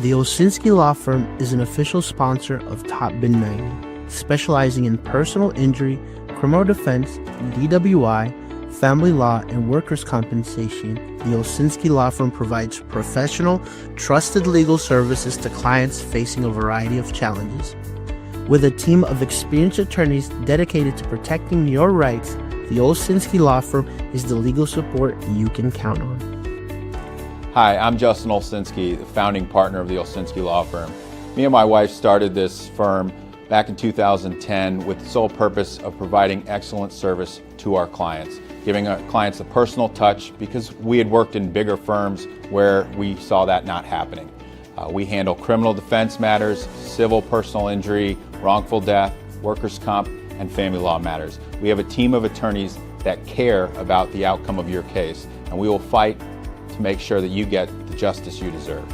The Olsinski Law Firm is an official sponsor of Top Bin 90, specializing in personal injury, criminal defense, DWI, family law, and workers' compensation. The Olsinski Law Firm provides professional, trusted legal services to clients facing a variety of challenges. With a team of experienced attorneys dedicated to protecting your rights, the Olsinski Law Firm is the legal support you can count on. Hi, I'm Justin Olsinski, the founding partner of the Olsinski Law Firm. Me and my wife started this firm back in 2010 with the sole purpose of providing excellent service to our clients, giving our clients a personal touch because we had worked in bigger firms where we saw that not happening. We handle criminal defense matters, civil personal injury, wrongful death, workers' comp, and family law matters. We have a team of attorneys that care about the outcome of your case, and we will fight to make sure that you get the justice you deserve.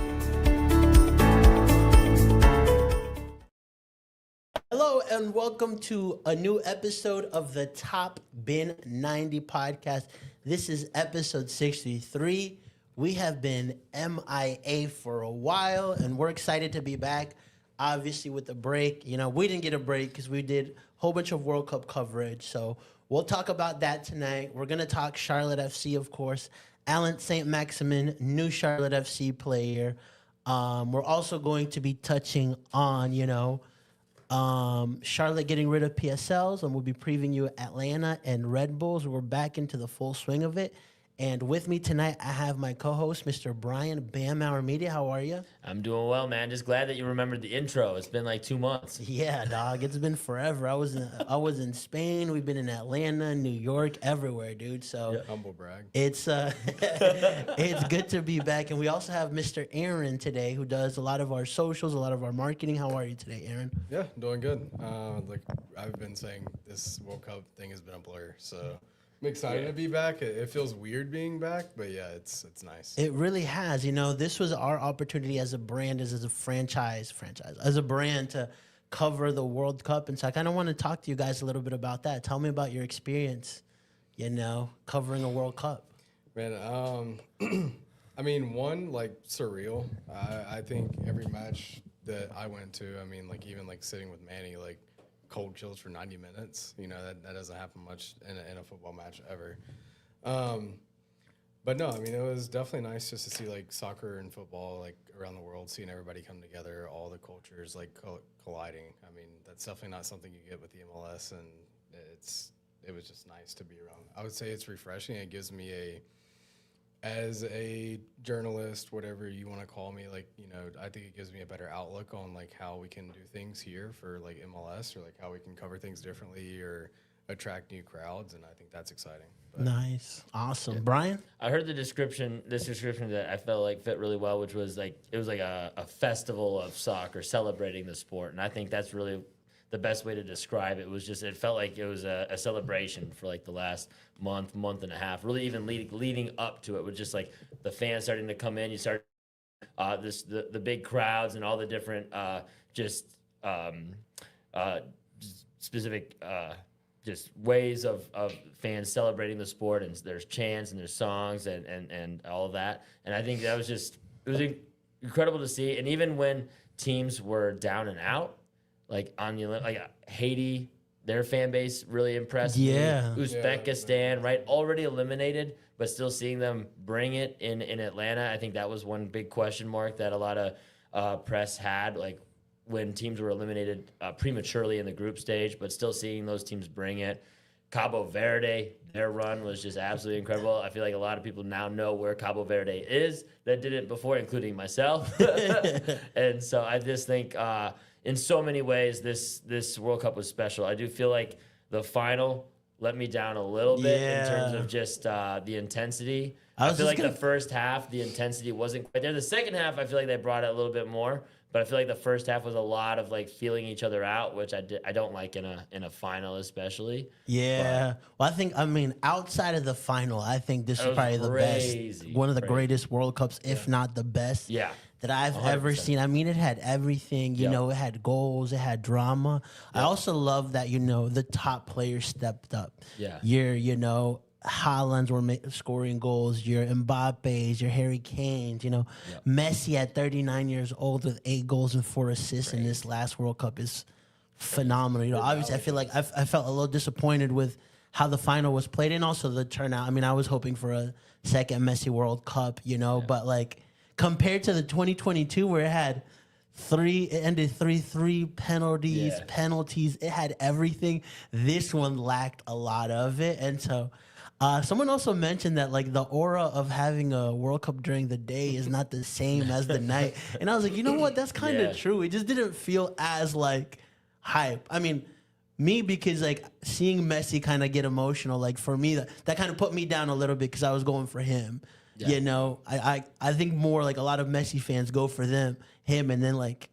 Hello and welcome to a new episode of the Top Bin 90 podcast. This is episode 63. We have been MIA for a while and we're excited to be back. Obviously with the break, we didn't get a break because we did a whole bunch of World Cup coverage. So we'll talk about that tonight. We're going to talk Charlotte FC, of course. Allan Saint-Maximin, new Charlotte FC player. We're also going to be touching on, Charlotte getting rid of PSLs, and we'll be previewing you Atlanta and Red Bulls. We're back into the full swing of it. And with me tonight, I have my co-host, Mr. Brian Bam Hour Media. How are you? I'm doing well, man. Just glad that you remembered the intro. It's been like 2 months. Yeah, dog. It's been forever. I was in Spain. We've been in Atlanta, New York, everywhere, dude. So yeah. Humble brag. It's it's good to be back. And we also have Mr. Aaron today, who does a lot of our socials, a lot of our marketing. How are you today, Aaron? Yeah, doing good. Like I've been saying, this World Cup thing has been a blur. So I'm excited to be back. It feels weird being back, but yeah, it's nice. It really has. This was our opportunity as a brand, as a franchise, as a brand to cover the World Cup. And so I kind of want to talk to you guys a little bit about that. Tell me about your experience, covering a World Cup. Man, I mean, one, like, surreal. I think every match that I went to, even sitting with Manny, cold chills for 90 minutes. That doesn't happen much in a football match ever. But no, it was definitely nice just to see soccer and football around the world, seeing everybody come together, all the cultures colliding. That's definitely not something you get with the MLS, and it was just nice to be around. I would say it's refreshing. It gives me as a journalist, whatever you want to call me, I think it gives me a better outlook on how we can do things here for MLS, or how we can cover things differently or attract new crowds, and I think that's exciting. But Nice. Awesome. Yeah. Brian? I heard this description that I felt fit really well, which was it was a festival of soccer celebrating the sport. And I think that's really the best way to describe it. It felt like it was a celebration for the last month and a half, really even leading up to it, with just the fans starting to come in. You start the big crowds and all the different specific just ways of fans celebrating the sport, and there's chants and there's songs and all of that. And I think that was it was incredible to see. And even when teams were down and out, Haiti, their fan base really impressed me. Uzbekistan, right, already eliminated, but still seeing them bring it in Atlanta. I think that was one big question mark that a lot of press had, when teams were eliminated prematurely in the group stage, but still seeing those teams bring it. Cabo Verde, their run was just absolutely incredible. I feel like a lot of people now know where Cabo Verde is that didn't before, including myself. And so I just think in so many ways this World Cup was special. I do feel like the final let me down a little bit in terms of just the intensity. I feel like the first half, the intensity wasn't quite there. The second half, I feel like they brought it a little bit more. But I feel like the first half was a lot of feeling each other out, which I don't like in a final especially. Yeah. Well, I think outside of the final, I think this is probably the best, one of the greatest World Cups, if not the best. Yeah. That I've 100%. Ever seen. It had everything, it had goals, it had drama. I also love that, the top players stepped up. Yeah. Haalands were scoring goals, your Mbappe's, your Harry Kane's, Messi at 39 years old with 8 goals and 4 assists in this last World Cup is phenomenal. Obviously I feel like I felt a little disappointed with how the final was played and also the turnout. I mean, I was hoping for a second Messi World Cup, but like compared to the 2022 where it ended 3-3 penalties, it had everything. This one lacked a lot of it. And so someone also mentioned that like the aura of having a World Cup during the day is not the same as the night. And I was like, you know what? That's kind of true. It just didn't feel as like hype. I mean, me, because like seeing Messi kind of get emotional, like for me, that kind of put me down a little bit because I was going for him. Yeah. I think more like a lot of Messi fans go for him, and then like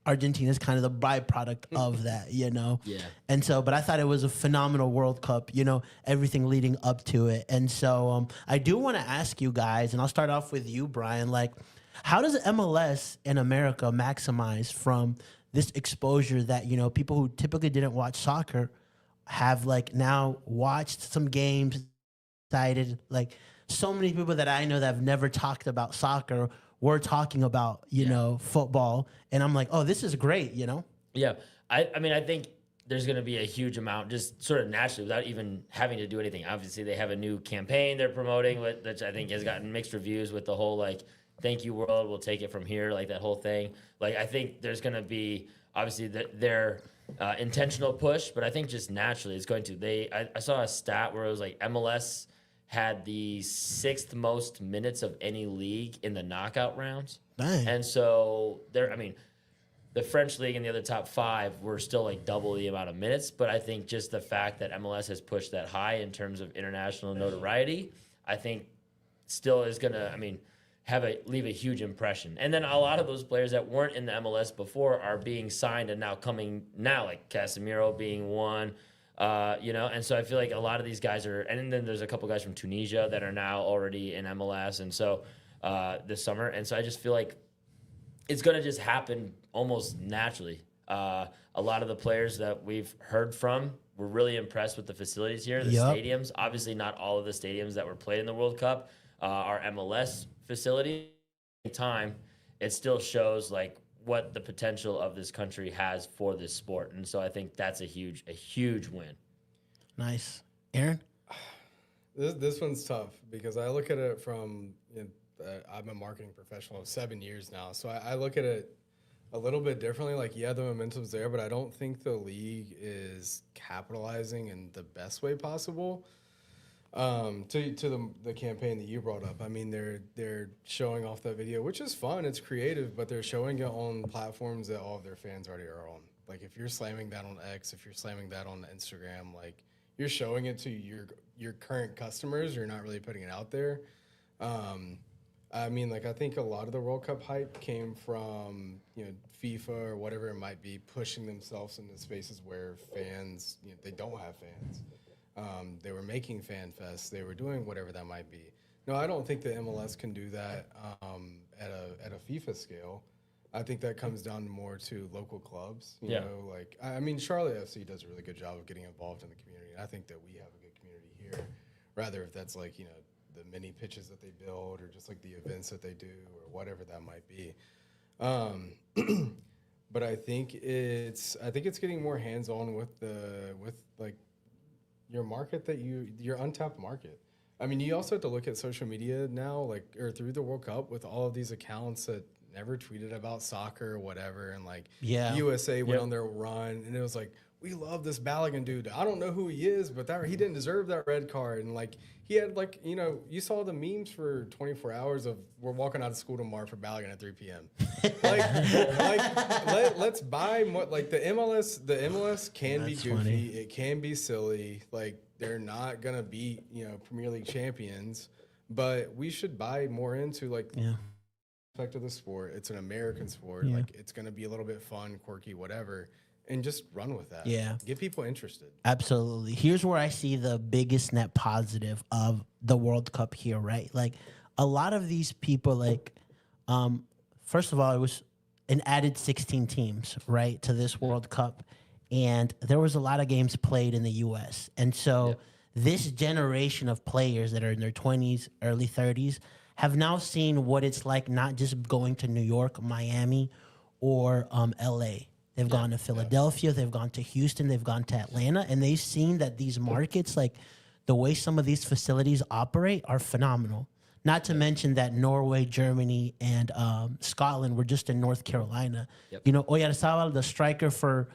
Argentina's kind of the byproduct of that, Yeah. And so, but I thought it was a phenomenal World Cup, everything leading up to it. And so I do want to ask you guys, and I'll start off with you, Brian, like how does MLS in America maximize from this exposure that, people who typically didn't watch soccer have like now watched some games, decided like so many people that I know that have never talked about soccer were talking about, football. And I'm like, oh, this is great, Yeah. I mean, I think there's going to be a huge amount just sort of naturally without even having to do anything. Obviously, they have a new campaign they're promoting, which I think has gotten mixed reviews with the whole like, thank you world, we'll take it from here, like that whole thing. Like I think there's going to be obviously their intentional push, but I think just naturally it's going to. I saw a stat where it was like MLS had the 6th most minutes of any league in the knockout rounds. Dang. And so the French league and the other top 5 were still like double the amount of minutes, but I think just the fact that MLS has pushed that high in terms of international notoriety, I think still is going to, leave a huge impression. And then a lot of those players that weren't in the MLS before are being signed and now coming now, like Casemiro being one, and so I feel like a lot of these guys are, and then there's a couple guys from Tunisia that are now already in MLS. And so this summer. And so I just feel like it's going to just happen almost naturally. A lot of the players that we've heard from were really impressed with the facilities here, the stadiums. Obviously not all of the stadiums that were played in the World Cup are MLS facility. Time, it still shows like what the potential of this country has for this sport, and so I think that's a huge win. Nice, Aaron. This one's tough because I look at it from I'm a marketing professional of 7 years now, so I look at it a little bit differently. Like, yeah, the momentum's there, but I don't think the league is capitalizing in the best way possible. To the campaign that you brought up, I mean, they're showing off that video, which is fun. It's creative, but they're showing it on platforms that all of their fans already are on. Like, if you're slamming that on X, if you're slamming that on Instagram, like, you're showing it to your current customers. You're not really putting it out there. I mean, like, I think a lot of the World Cup hype came from, FIFA or whatever it might be, pushing themselves into spaces where fans, they don't have fans. They were making fan fests. They were doing whatever that might be. No, I don't think the MLS can do that at a FIFA scale. I think that comes down more to local clubs. You know, like, I mean, Charlotte FC does a really good job of getting involved in the community. I think that we have a good community here. Rather, if that's like, the mini pitches that they build or just like the events that they do or whatever that might be. But I think it's getting more hands-on with like your market your untapped market. I mean, you also have to look at social media now, like, or through the World Cup with all of these accounts that never tweeted about soccer or whatever. And like USA went on their run and it was like, we love this Balogun dude. I don't know who he is, but he didn't deserve that red card. And like, he had like, you saw the memes for 24 hours of we're walking out of school tomorrow for Balogun at 3 p.m. Let's buy more. Like the MLS can be goofy. Funny. It can be silly. Like they're not going to beat, Premier League champions, but we should buy more into like aspect of the sport. It's an American sport. Like it's going to be a little bit fun, quirky, whatever. And just run with that. Yeah. Get people interested. Absolutely. Here's where I see the biggest net positive of the World Cup here, right? Like, a lot of these people, like, first of all, it was an added 16 teams, right, to this World Cup. And there was a lot of games played in the U.S. And so this generation of players that are in their 20s, early 30s have now seen what it's like not just going to New York, Miami, or LA. They've gone to Philadelphia, they've gone to Houston, they've gone to Atlanta, and they've seen that these markets, like the way some of these facilities operate, are phenomenal. Not to mention that Norway, Germany, and Scotland were just in North Carolina. You know, Oyarzabal, the striker for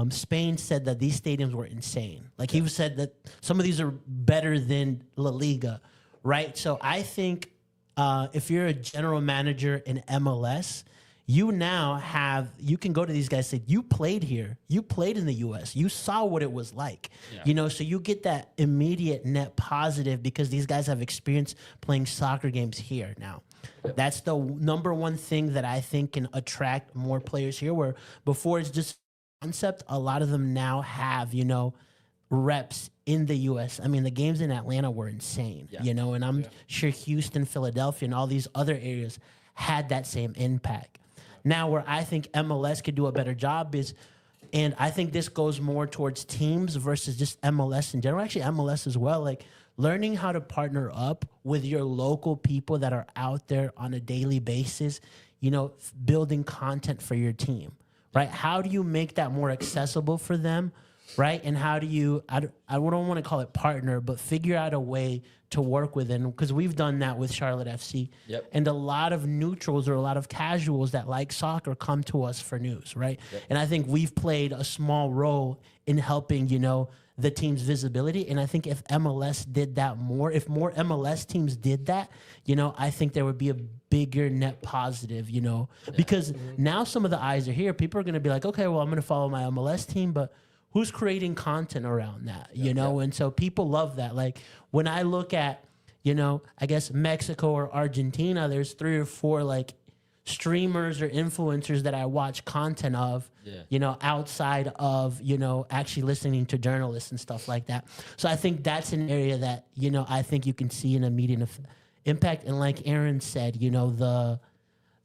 Spain, said that these stadiums were insane. Like he said that some of these are better than La Liga, right? So I think if you're a general manager in MLS, you can go to these guys and say, you played here, you played in the US, you saw what it was like, you know, so you get that immediate net positive because these guys have experience playing soccer games here now. That's the number one thing that I think can attract more players here, where before it's just concept, a lot of them now have, you know, reps in the US. I mean, the games in Atlanta were insane, you know, and I'm sure Houston, Philadelphia, and all these other areas had that same impact. Now, where I think MLS could do a better job is, and I think this goes more towards teams versus just MLS in general, actually MLS as well, like learning how to partner up with your local people that are out there on a daily basis, you know, building content for your team, right? How do you make that more accessible for them, right? And how do you, I don't want to call it partner, but figure out a way to work with it, because we've done that with Charlotte FC. And a lot of neutrals or a lot of casuals that like soccer come to us for news, right? And I think we've played a small role in helping, you know, the team's visibility. And I think if MLS did that more, if more MLS teams did that, you know, I think there would be a bigger net positive, you know, because now some of the eyes are here. People are going to be like, okay, well, I'm going to follow my MLS team, but who's creating content around that, you know? And so people love that. Like when I look at, you know, I guess Mexico or Argentina, there's 3 or 4 like streamers or influencers that I watch content of, you know, outside of, you know, actually listening to journalists and stuff like that. So I think that's an area that, you know, I think you can see an immediate impact. And like Aaron said, you know,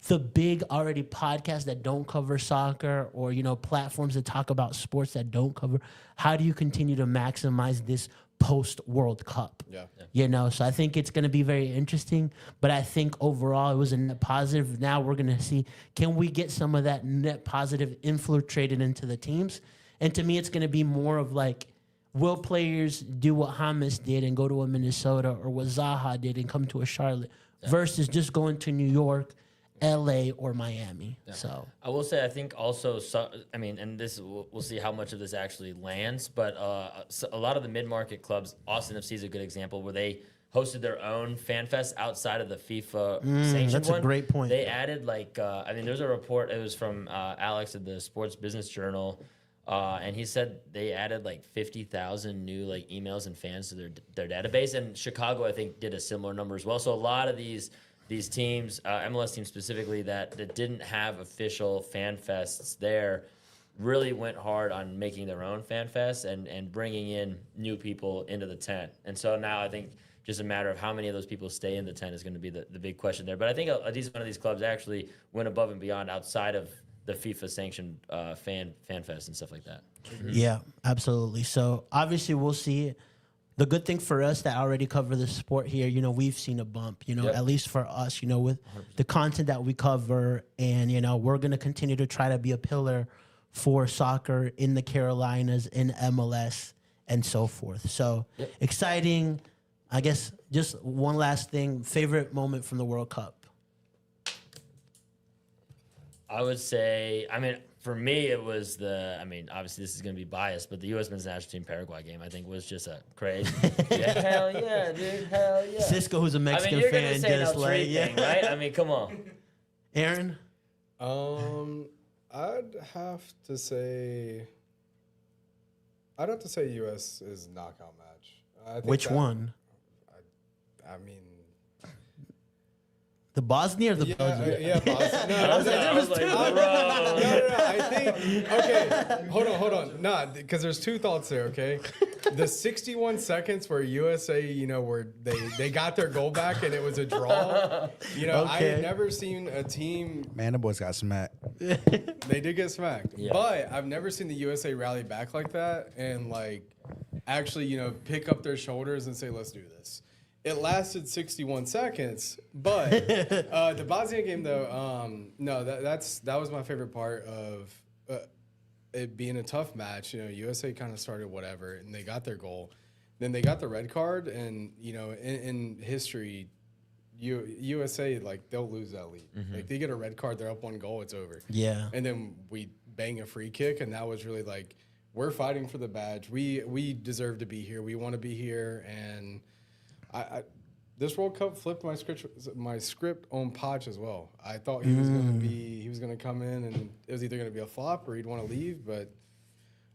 the big already podcasts that don't cover soccer, or, you know, platforms that talk about sports that don't cover, how do you continue to maximize this post World Cup? You know, so I think it's going to be very interesting, but I think overall it was a net positive. Now we're going to see, can we get some of that net positive infiltrated into the teams? And to me, it's going to be more of like, will players do what James did and go to a Minnesota, or what Zaha did and come to a Charlotte, versus just going to New York, LA, or Miami. So I will say, I think also, I mean, and this we'll see how much of this actually lands, but a lot of the mid-market clubs, Austin FC is a good example, where they hosted their own fan fest outside of the FIFA sanctioned that's one. a great point. They added like, I mean, there's a report, it was from Alex at the Sports Business Journal, and he said they added like 50,000 new like emails and fans to their database, and Chicago, I think, did a similar number as well. So a lot of these teams, MLS teams specifically, that didn't have official fan fests there, really went hard on making their own fan fests and bringing in new people into the tent. And so now I think just a matter of how many of those people stay in the tent is going to be the big question there. But I think one of these clubs actually went above and beyond outside of the FIFA sanctioned fan fest and stuff like that. yeah, absolutely. So obviously we'll see. The good thing for us that already cover the sport here, you know, we've seen a bump, you know, at least for us, you know, with 100%. The content that we cover. And, you know, we're going to continue to try to be a pillar for soccer in the Carolinas, in MLS, and so forth. So exciting. I guess just one last thing, favorite moment from the World Cup. I would say, I mean, for me, it was obviously this is going to be biased, but the U.S. men's national team Paraguay game, I think, was just a crazy. Hell yeah, dude. Hell yeah. Cisco, who's a Mexican you're fan, gonna say just like, thing, right? I mean, come on. Aaron? I'd have to say U.S.'s knockout match. Which one? I mean, the Bosnia or the Belgium? Yeah, Bosnia. I think, okay, hold on. Nah, because there's 2 thoughts there, okay? The 61 seconds where USA, you know, where they got their goal back and it was a draw. You know, I had never seen a team. Man, the boys got smacked. They did get smacked. Yeah. But I've never seen the USA rally back like that. And, like, actually, pick up their shoulders and say, let's do this. It lasted 61 seconds, but the Bosnia game, though, no, that was my favorite part of it being a tough match. USA kind of started whatever, and they got their goal. Then they got the red card, and, in history, USA, like, they'll lose that lead. Like, they get a red card, they're up 1 goal, it's over. Yeah. And then we bang a free kick, and that was really like, we're fighting for the badge. We deserve to be here. We want to be here, and I this World Cup flipped my script on Poch as well. I thought he was gonna come in, and it was either gonna be a flop or he'd want to leave. But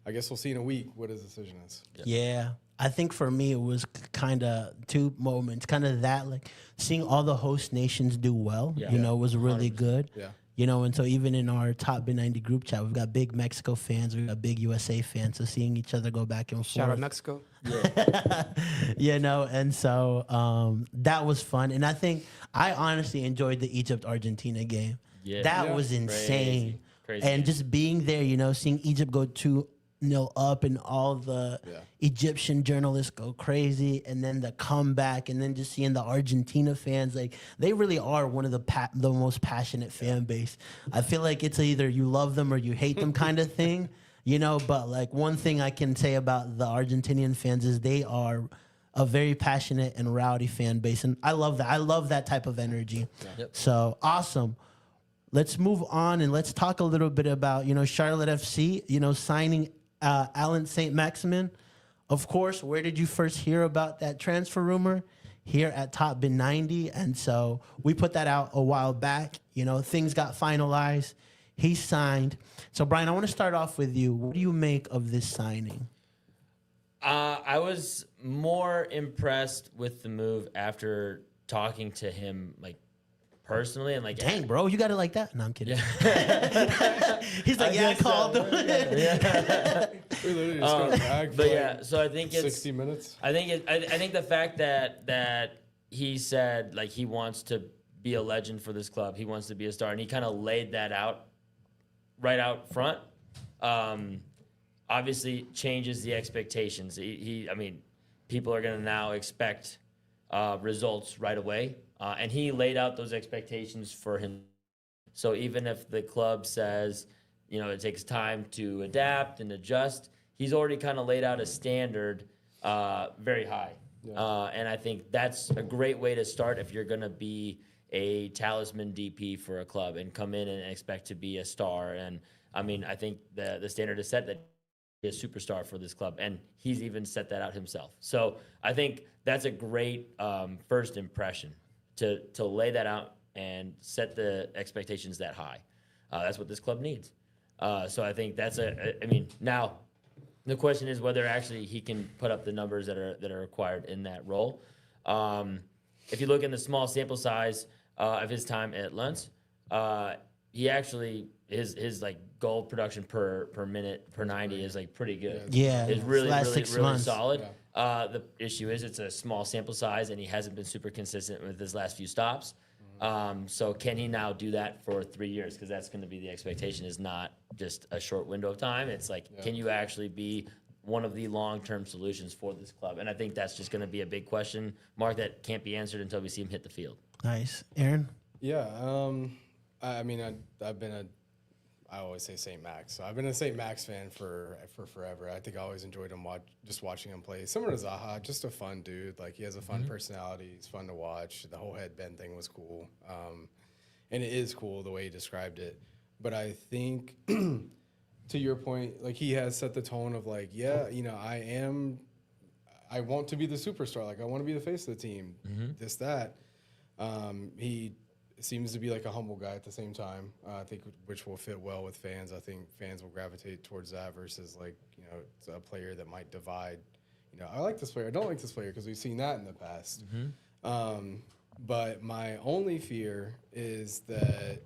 I guess we'll see in a week what his decision is. Yeah. I think for me it was kind of 2 moments. Kind of that, like, seeing all the host nations do well. Was really 100%. Good. Yeah. And so even in our top B90 group chat, we've got big Mexico fans, we've got big USA fans. So seeing each other go back and forth. Shout out Mexico. And so that was fun. And I think I honestly enjoyed the Egypt-Argentina game. Yeah. That was insane. Crazy. And just being there, seeing Egypt go 2-0 up and all the Egyptian journalists go crazy, and then the comeback, and then just seeing the Argentina fans, like, they really are one of the most passionate fan base. I feel like it's either you love them or you hate them kind of thing, but like one thing I can say about the Argentinian fans is they are a very passionate and rowdy fan base, and I love that. I love that type of energy. So awesome. Let's move on and let's talk a little bit about, Charlotte FC, signing Allan Saint-Maximin. Of course, where did you first hear about that transfer rumor? Here at Top Bin 90. And so we put that out a while back. Things got finalized. He signed. So, Brian, I want to start off with you. What do you make of this signing? I was more impressed with the move after talking to him, like, personally, and like, dang, bro, you got it like that? No, I'm kidding. He's like, I called him. We literally just got dragged for so I think it's 60 minutes. I think the fact that he said, like, he wants to be a legend for this club, he wants to be a star, and he kind of laid that out right out front. Obviously, changes the expectations. I mean, people are going to now expect results right away. And he laid out those expectations for him. So even if the club says, it takes time to adapt and adjust, he's already kind of laid out a standard very high. Yeah. And I think that's a great way to start if you're going to be a talisman DP for a club and come in and expect to be a star. And I mean, I think the standard is set that he's a superstar for this club, and he's even set that out himself. So I think that's a great first impression. To lay that out and set the expectations that high. That's what this club needs. So I think that's now the question is whether actually he can put up the numbers that are required in that role. If you look in the small sample size of his time at Lens, he actually his like goal production per minute per 90 is like pretty good. Yeah, it's really months. solid. Yeah. The issue is it's a small sample size, and he hasn't been super consistent with his last few stops. So can he now do that for 3 years? Because that's going to be the expectation, is not just a short window of time. It's like, can you actually be one of the long-term solutions for this club? And I think that's just going to be a big question mark that can't be answered until we see him hit the field. Nice. Aaron? Yeah. I always say St. Max. So I've been a St. Max fan for forever. I think I always enjoyed him just watching him play. Similar to Zaha, just a fun dude. Like, he has a fun personality. He's fun to watch. The whole headband thing was cool. And it is cool the way he described it. But I think, to your point, like, he has set the tone of, like, I want to be the superstar. Like, I want to be the face of the team. This, that. He seems to be like a humble guy at the same time. I think which will fit well with fans. I think fans will gravitate towards that versus, like, it's a player that might divide. I like this player. I don't like this player, because we've seen that in the past. But my only fear is that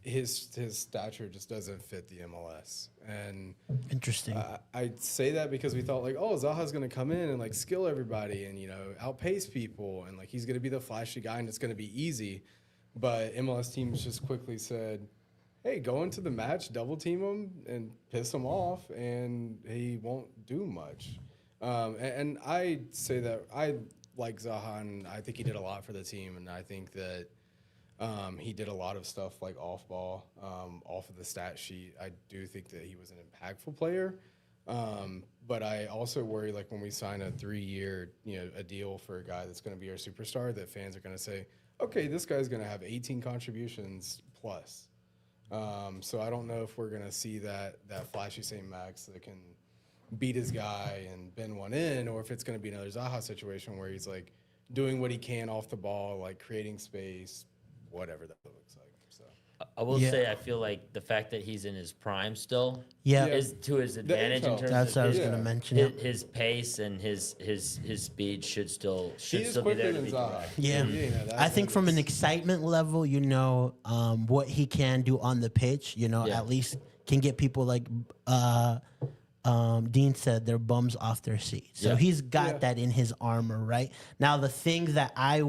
his stature just doesn't fit the MLS. And interesting. I say that because we thought, like, Zaha's going to come in and, like, skill everybody and, outpace people, and, like, he's going to be the flashy guy and it's going to be easy. But MLS teams just quickly said, hey, go into the match, double team him, and piss him off, and he won't do much. And I say that I like Zaha, and I think he did a lot for the team, and I think that he did a lot of stuff like off ball, off of the stat sheet. I do think that he was an impactful player, but I also worry like when we sign a 3-year, a deal for a guy that's going to be our superstar, that fans are going to say, okay, this guy's going to have 18 contributions plus. So I don't know if we're going to see that flashy St. Max that can beat his guy and bend one in, or if it's going to be another Zaha situation where he's like doing what he can off the ball, like creating space, whatever that looks like. So I will say I feel like the fact that he's in his prime still Yeah. is to his advantage in terms That's what I of was his, going to mention. his pace and his speed should still he is be quicker there to than beat Zaha. Yeah. I think from an excitement level, what he can do on the pitch, at least can get people like Dean said, their bums off their seats. So he's got that in his armor, right? Now, the thing that I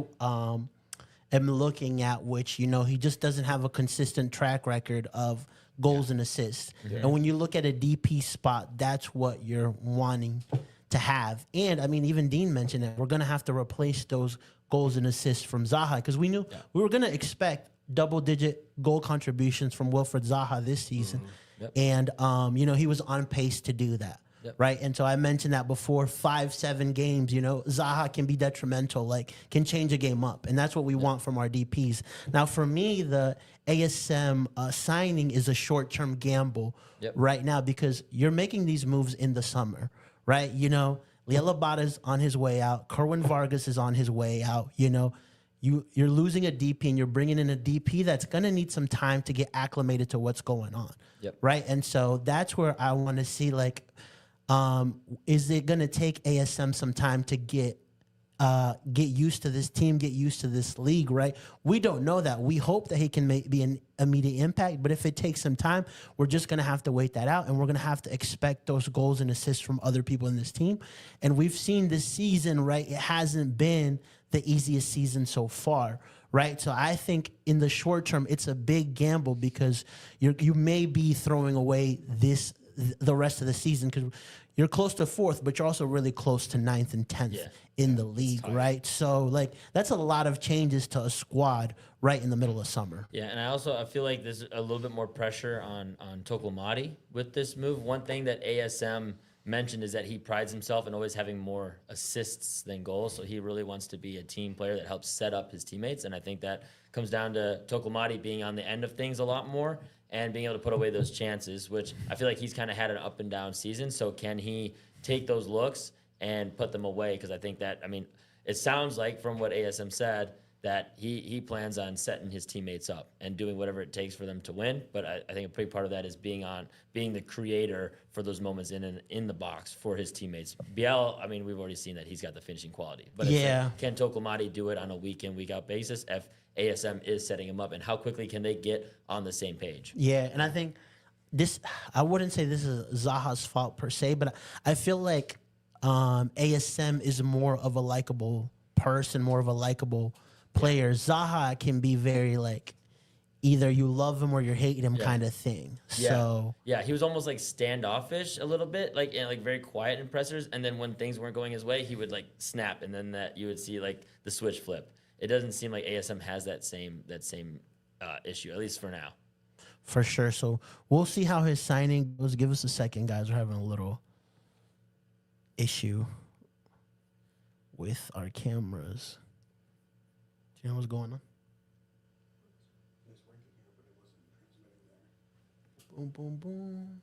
am looking at, which, he just doesn't have a consistent track record of goals and assists. And when you look at a DP spot, that's what you're wanting to have. And, I mean, even Dean mentioned it. We're going to have to replace those goals and assists from Zaha because we knew we were going to expect double-digit goal contributions from Wilfred Zaha this season. And, he was on pace to do that. Right. And so I mentioned that before 5-7 games, Zaha can be detrimental, like can change a game up. And that's what we want from our DPs. Now, for me, the ASM signing is a short-term gamble right now because you're making these moves in the summer. Right. Liel Abada's on his way out. Kerwin Vargas is on his way out. You're losing a DP and you're bringing in a DP that's going to need some time to get acclimated to what's going on. Right. And so that's where I want to see, like, is it going to take ASM some time to get used to this team, get used to this league, right? We don't know that. We hope that he can be an immediate impact, but if it takes some time, we're just going to have to wait that out, and we're going to have to expect those goals and assists from other people in this team. And we've seen this season, right, it hasn't been the easiest season so far, right? So I think in the short term, it's a big gamble because you may be throwing away the rest of the season because you're close to 4th, but you're also really close to 9th and 10th in the league, right? So, like, that's a lot of changes to a squad right in the middle of summer. Yeah, and I feel like there's a little bit more pressure on Tokolmadi with this move. One thing that ASM mentioned is that he prides himself in always having more assists than goals, so he really wants to be a team player that helps set up his teammates, and I think that comes down to Tokolmadi being on the end of things a lot more and being able to put away those chances, which I feel like he's kind of had an up and down season. So can he take those looks and put them away? Because I think that, it sounds like from what ASM said that he plans on setting his teammates up and doing whatever it takes for them to win. But I think a big part of that is being the creator for those moments in the box for his teammates. Biel, we've already seen that he's got the finishing quality. But it's like, can Tokolmadi do it on a week in, week out basis if ASM is setting him up, and how quickly can they get on the same page? Yeah, and I think I wouldn't say this is Zaha's fault per se, but I feel like ASM is more of a likable person, more of a likable player. Zaha can be very, like, either you love him or you hate him kind of thing. Yeah. So he was almost like standoffish a little bit, like very quiet in pressers, and then when things weren't going his way, he would like snap, and then that you would see like the switch flip. It doesn't seem like ASM has that same issue, at least for now. For sure. So we'll see how his signing goes. Give us a second, guys. We're having a little issue with our cameras. Do you know what's going on? Boom, boom, boom.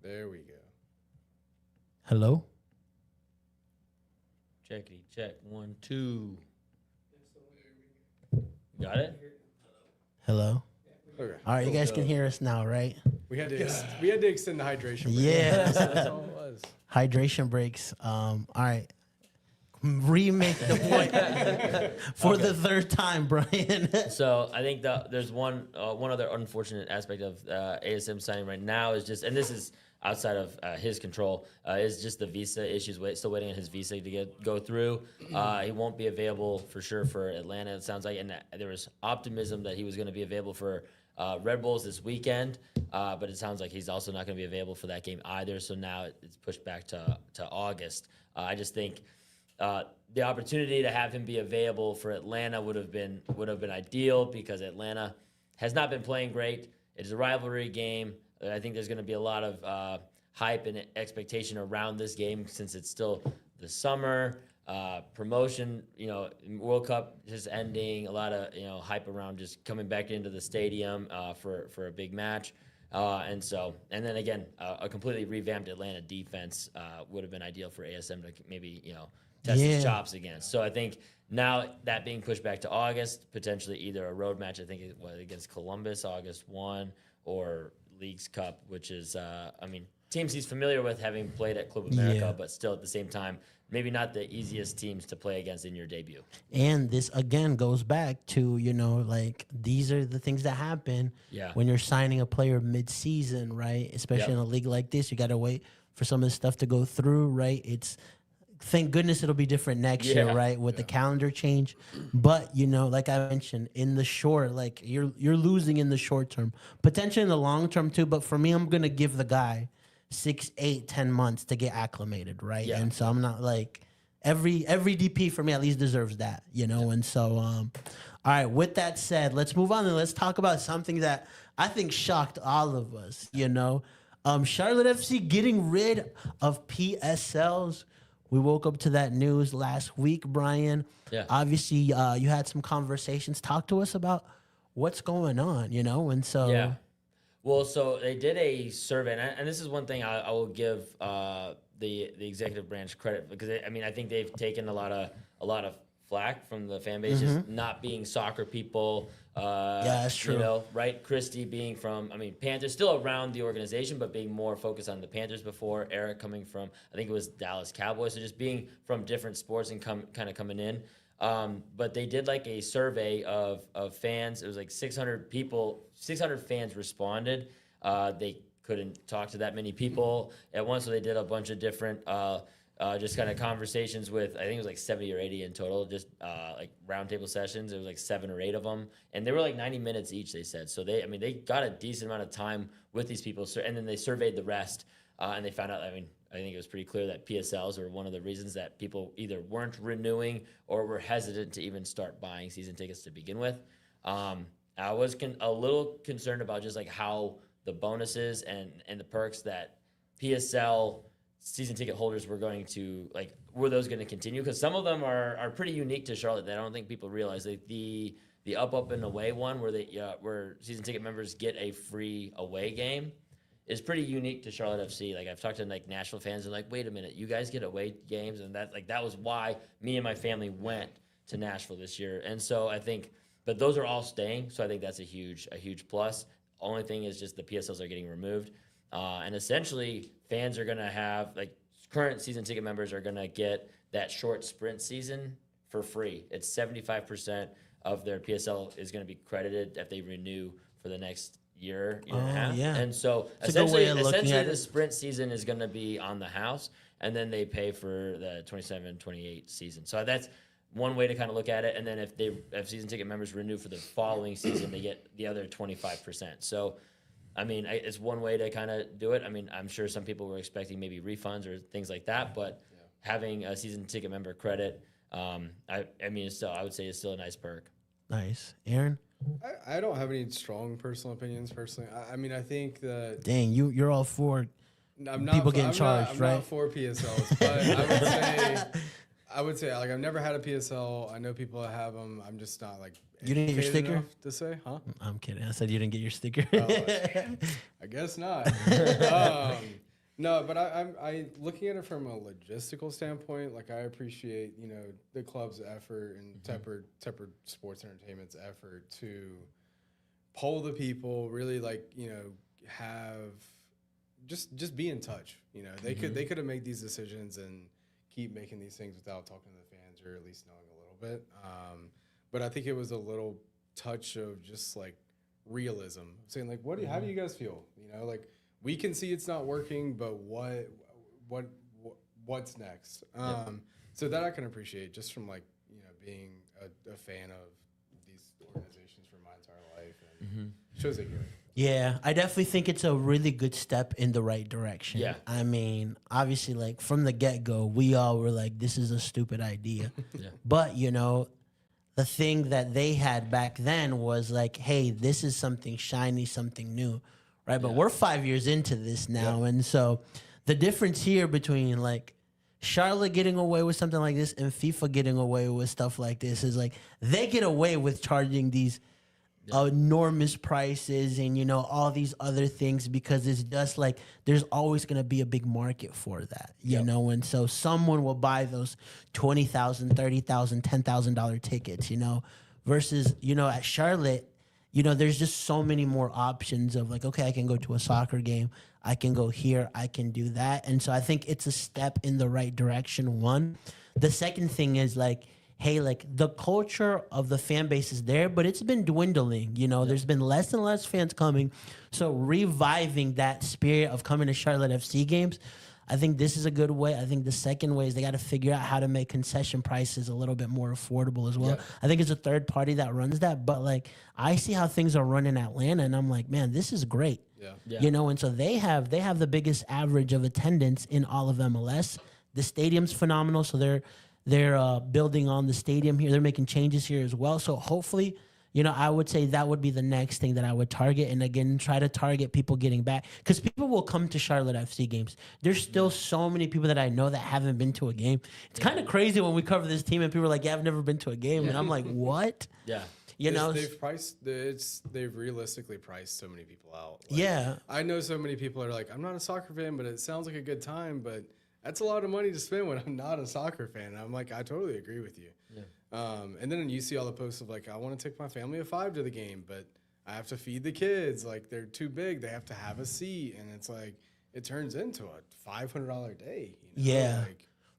There we go. Hello? Checkity check. 1, 2. Got it? Hello? Okay. All right, you guys can hear us now, right? We had to extend the hydration break. Yeah. That's all it was. Hydration breaks. All right. Remake the point for the third time, Brian. So I think there's one other unfortunate aspect of ASM signing right now is just, and this is outside of his control, is just the visa issues. Still waiting on his visa to go through. He won't be available for sure for Atlanta, it sounds like, and there was optimism that he was going to be available for Red Bulls this weekend, but it sounds like he's also not going to be available for that game either. So now it's pushed back to August. I just think the opportunity to have him be available for Atlanta would have been ideal, because Atlanta has not been playing great. It is a rivalry game. I think there's going to be a lot of hype and expectation around this game since it's still the summer. Promotion, World Cup just ending, a lot of hype around just coming back into the stadium for a big match, and then again a completely revamped Atlanta defense would have been ideal for ASM to maybe test his chops against. So I think now that being pushed back to August, potentially either a road match, I think it was against Columbus August 1, or Leagues Cup, which is teams he's familiar with, having played at Club America, but still at the same time, maybe not the easiest teams to play against in your debut. And this again goes back to, these are the things that happen when you're signing a player mid-season, right? Especially in a league like this, you got to wait for some of this stuff to go through, right? Thank goodness it'll be different next year, right? With the calendar change. But, like I mentioned, in the short, you're losing in the short term, potentially in the long term too. But for me, I'm going to give the guy 6, 8, 10 months to get acclimated, right? Yeah. And so I'm not every DP for me at least deserves that, And so, all right, with that said, let's move on and let's talk about something that I think shocked all of us, Charlotte FC getting rid of PSLs. We woke up to that news last week, Brian. Yeah. Obviously, you had some conversations. Talk to us about what's going on, And so... Yeah. Well, so they did a survey, and this is one thing I will give the executive branch credit, because I think they've taken a lot of flack from the fan base, just not being soccer people. That's true. Right? Christie being from, Panthers, still around the organization, but being more focused on the Panthers before. Eric coming from, I think it was Dallas Cowboys, so just being from different sports and kind of coming in. But they did a survey of fans. It was 600 people, 600 fans responded. They couldn't talk to that many people at once, so they did a bunch of different just kind of conversations with, I think it was 70 or 80 in total, just roundtable sessions. It was 7 or 8 of them, and they were 90 minutes each, they said. So they got a decent amount of time with these people, and then they surveyed the rest, and they found out, I think it was pretty clear that PSLs are one of the reasons that people either weren't renewing or were hesitant to even start buying season tickets to begin with. I was a little concerned about just how the bonuses and the perks that PSL season ticket holders were going to, were those going to continue? Because some of them are pretty unique to Charlotte that I don't think people realize. The up and away one where season ticket members get a free away game is pretty unique to Charlotte FC. I've talked to Nashville fans and wait a minute, you guys get away games, and that was why me and my family went to Nashville this year. And so I think, but those are all staying, so I think that's a huge plus. Only thing is just the PSLs are getting removed, and essentially fans are gonna have current season ticket members are gonna get that short sprint season for free. It's 75% of their PSL is gonna be credited if they renew for the next year and a half. Yeah. And so essentially the sprint season is going to be on the house, and then they pay for the 27-28 season. So that's one way to kind of look at it. And then if season ticket members renew for the following season, they get the other 25%. So, it's one way to kind of do it. I'm sure some people were expecting maybe refunds or things like that, but having a season ticket member credit, I would say it's still a nice perk. Nice. Aaron? I don't have any strong personal opinions personally. I think that... Dang, you're all for people getting charged, right? I'm not for PSLs, but I would say I've never had a PSL. I know people that have them. I'm just not You didn't get your sticker? enough to say, huh? I'm kidding. I said you didn't get your sticker. I guess not. No, but I looking at it from a logistical standpoint, like I appreciate, the club's effort and Tepper Sports Entertainment's effort to poll the people, really have just be in touch. They could have made these decisions and keep making these things without talking to the fans or at least knowing a little bit. But I think it was a little touch of just like realism, saying like, how do you guys feel? We can see it's not working, but what's next? So that I can appreciate just from being a fan of these organizations for my entire life, and shows they care. Yeah, I definitely think it's a really good step in the right direction. Yeah. I mean, obviously, like from the get-go, we all were like, this is a stupid idea. Yeah. But, the thing that they had back then was like, hey, this is something shiny, something new, right? But we're 5 years into this now. And so the difference here between like Charlotte getting away with something like this and FIFA getting away with stuff like this is like they get away with charging these enormous prices and all these other things because it's just like there's always going to be a big market for that, you know, and so someone will buy those $20,000, $30,000, $10,000 tickets, versus at Charlotte, there's just so many more options of like, okay, I can go to a soccer game, I can go here, I can do that, and so I think it's a step in the right direction. One, the second thing is like, hey, like the culture of the fan base is there, but it's been dwindling. There's been less and less fans coming. So reviving that spirit of coming to Charlotte FC games, I think this is a good way. I think the second way is they got to figure out how to make concession prices a little bit more affordable as well. Yep. I think it's a third party that runs that, but like I see how things are run in Atlanta, and I'm like, man, this is great. Yeah. And so they have the biggest average of attendance in all of MLS. The stadium's phenomenal, so they're building on the stadium here. They're making changes here as well. So hopefully, I would say that would be the next thing that I would target. And again, try to target people getting back. Because people will come to Charlotte FC games. There's still so many people that I know that haven't been to a game. It's kind of crazy when we cover this team and people are like, yeah, I've never been to a game. And I'm like, what? Yeah. They've realistically priced so many people out. I know so many people are like, I'm not a soccer fan, but it sounds like a good time, but that's a lot of money to spend when I'm not a soccer fan. I'm like, I totally agree with you. Yeah. And then you see all the posts of like, I want to take my family of 5 to the game, but I have to feed the kids. Like they're too big. They have to have a seat. And it's like, it turns into a $500 day. Yeah,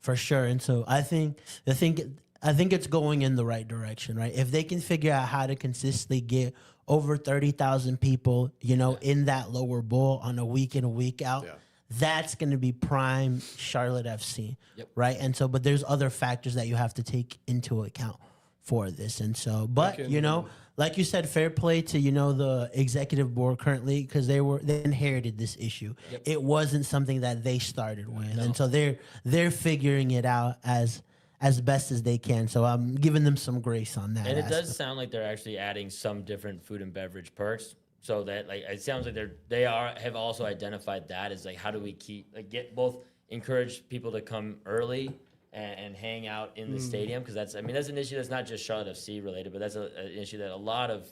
for sure. And so I think it's going in the right direction, right? If they can figure out how to consistently get over 30,000 people, in that lower bowl on a week in, a week out, that's going to be prime Charlotte FC, right? And so, but there's other factors that you have to take into account for this. And so, but, like you said, fair play to, the executive board currently, because they inherited this issue. It wasn't something that they started with. And so they're figuring it out as best as they can. So I'm giving them some grace on that. And it does sound like they're actually adding some different food and beverage perks. So that it sounds like have also identified that as how do we encourage people to come early and hang out in the stadium, because that's an issue that's not just Charlotte FC related, but that's an issue that a lot of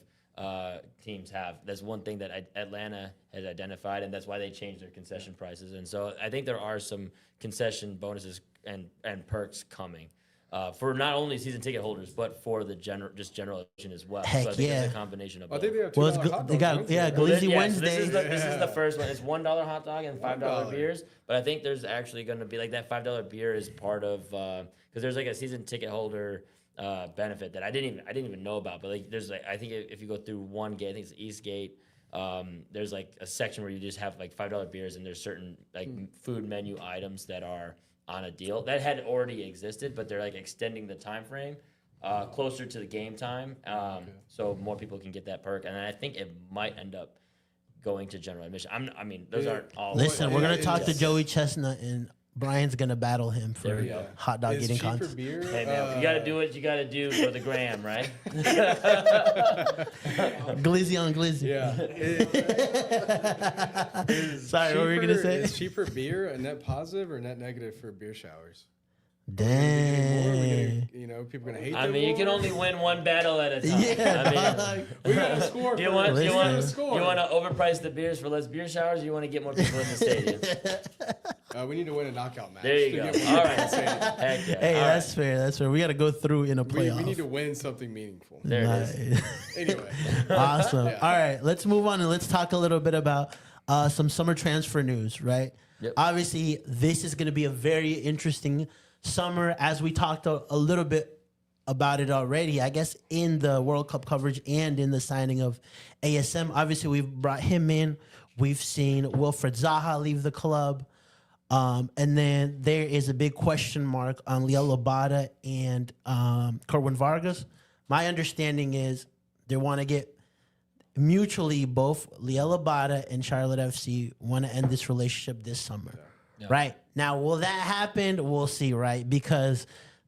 teams have. That's one thing that Atlanta has identified, and that's why they changed their concession prices. And so I think there are some concession bonuses and perks coming. For not only season ticket holders, but for the general admission as well. Heck so I think it's a combination of both. I think they have $2 hot dogs. Glizzy Wednesday. So this is the first one. It's $1 hot dog and $5 beers. But I think there's actually going to be that $5 beer is part of because there's a season ticket holder benefit that I didn't even know about. But there's I think if you go through one gate, I think it's the East Gate. There's a section where you just have $5 beers, and there's certain food menu items that are on a deal that had already existed, but they're extending the time frame closer to the game time, so more people can get that perk. And I think it might end up going to general admission. Those aren't all. Listen, we're gonna talk to Joey Chestnut, and Brian's gonna battle him for hot dog eating contest. Beer? Hey man, you gotta do what you gotta do for the gram, right? Glizzy on glizzy. Yeah. Sorry, what were you gonna say? Is cheaper beer a net positive or net negative for beer showers? Dang. You know, people are gonna hate. I them mean, you more? can only win one battle at a time. Yeah, I mean, We gotta score. do you want first. you We want gotta you score. want to overprice the beers for less beer showers? Or you want to get more people in the stadium? We need to win a knockout match. There you to go. get more All people in the right. stadium. Heck yeah. Hey, All that's right. fair. That's fair. We got to go through in a playoff. We need to win something meaningful. There it is. Nice. Anyway, Awesome. Yeah. All right, let's move on and let's talk a little bit about some summer transfer news, right? Yep. Obviously, this is going to be a very interesting summer, as we talked a little bit about it already, I guess, in the World Cup coverage and in the signing of ASM. Obviously, we've brought him in. We've seen Wilfred Zaha leave the club. And then there is a big question mark on Leo Labata and Kerwin Vargas. My understanding is they want to get mutually, both Leo Labata and Charlotte FC want to end this relationship this summer. Yeah. Right? Now, will that happen? We'll see, right? Because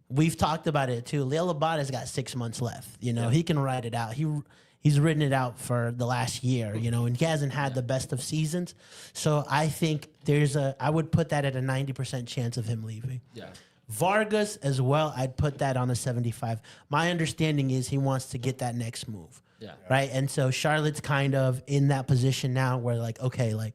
we've talked about it too. Leo Labata's got 6 months left. You know, he can ride it out. He's ridden it out for the last year, you know, and he hasn't had the best of seasons. So I think I would put that at a 90% chance of him leaving. Yeah. Vargas as well, I'd put that on a 75. My understanding is he wants to get that next move. Yeah. Right. And so Charlotte's kind of in that position now where, like, okay, like,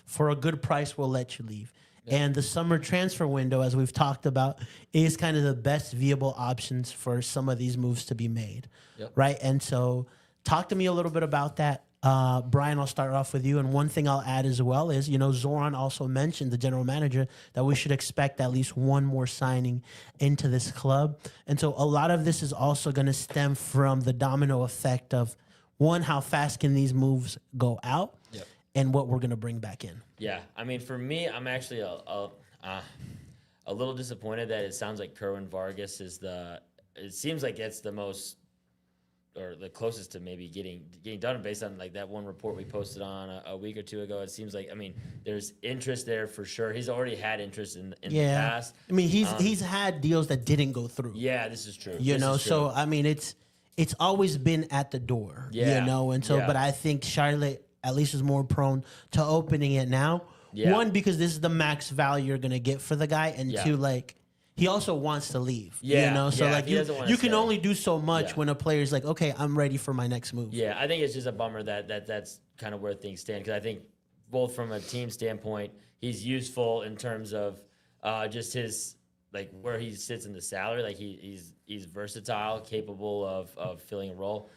for a good price, we'll let you leave. And the summer transfer window, as we've talked about, is kind of the best viable options for some of these moves to be made. Yep. Right. And so talk to me a little bit about that. Brian, I'll start off with you. And one thing I'll add as well is, you know, Zoran also mentioned, the general manager, that we should expect at least one more signing into this club. And so a lot of this is also going to stem from the domino effect of, one, how fast can these moves go out? Yep. And what we're going to bring back in. Yeah, I mean, for me, I'm actually a little disappointed that it sounds like Kerwin Vargas is it seems like it's the most, or the closest to maybe getting done, based on like that one report we posted on a week or two ago. It seems like, I mean, there's interest there for sure. He's already had interest in the past. I mean, he's had deals that didn't go through. Yeah, this is true. You This know, is true. so I mean, it's always been at the door. Yeah. You know, and so, Yeah. but I think Charlotte at least is more prone to opening it now. Yeah. One, because this is the max value you're gonna get for the guy, and Yeah. two, like, he also wants to leave. Yeah, You know, so yeah, like he doesn't wanna you can stay. only do so much Yeah. when a player's like, okay, I'm ready for my next move. Yeah, I think it's just a bummer that's kind of where things stand, because I think both from a team standpoint, he's useful in terms of just his, like, where he sits in the salary. Like he's versatile, capable of filling a role.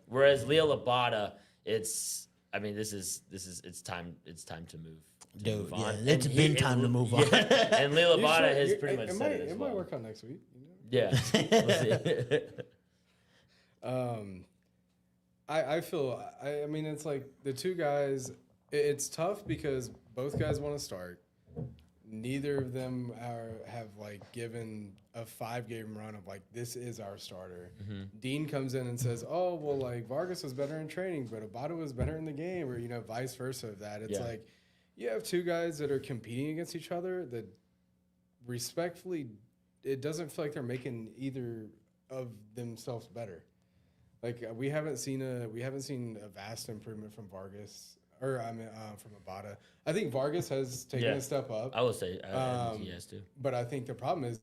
Whereas Leo Labata, it's time to move. Dude, move yeah, on. it's And been time to move on. Yeah, and Leo You Labata sure? has You- pretty much it said might, it as it well. might work out next week. You know? Yeah, we'll see. I feel I mean, it's like the two guys. It's tough because both guys want to start. Neither of them have like given a 5-game run of like, this is our starter. Dean comes in and says, oh well, like Vargas was better in training, but Abada was better in the game, or, you know, vice versa of that. It's Yeah. like you have two guys that are competing against each other that, respectfully, it doesn't feel like they're making either of themselves better. Like we haven't seen a vast improvement from Vargas, or I mean from Abada. I think Vargas has taken Yeah. a step up, I will say I think he has to. but I think the problem is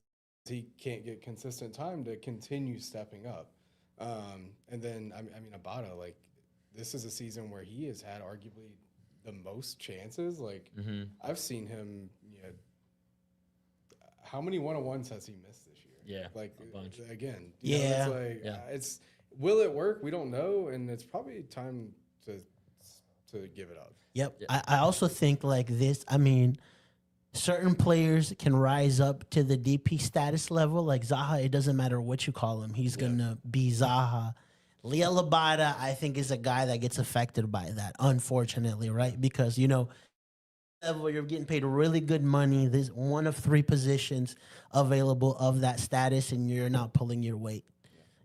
he can't get consistent time to continue stepping up. And then I mean Abada, like, this is a season where he has had arguably the most chances. Like I've seen him, you know, how many 1-on-1s has he missed this year? Yeah, Like a bunch. again, Yeah. know, it's like Yeah. it's, will it work? We don't know, and it's probably time to give it up. Yep. Yeah. I also think like this, I mean, certain players can rise up to the DP status level. Like Zaha, it doesn't matter what you call him. He's going to be Zaha. Leo Labata, I think, is a guy that gets affected by that, unfortunately, right? Because, you know, level, you're getting paid really good money. There's one of 3 positions available of that status, and you're not pulling your weight.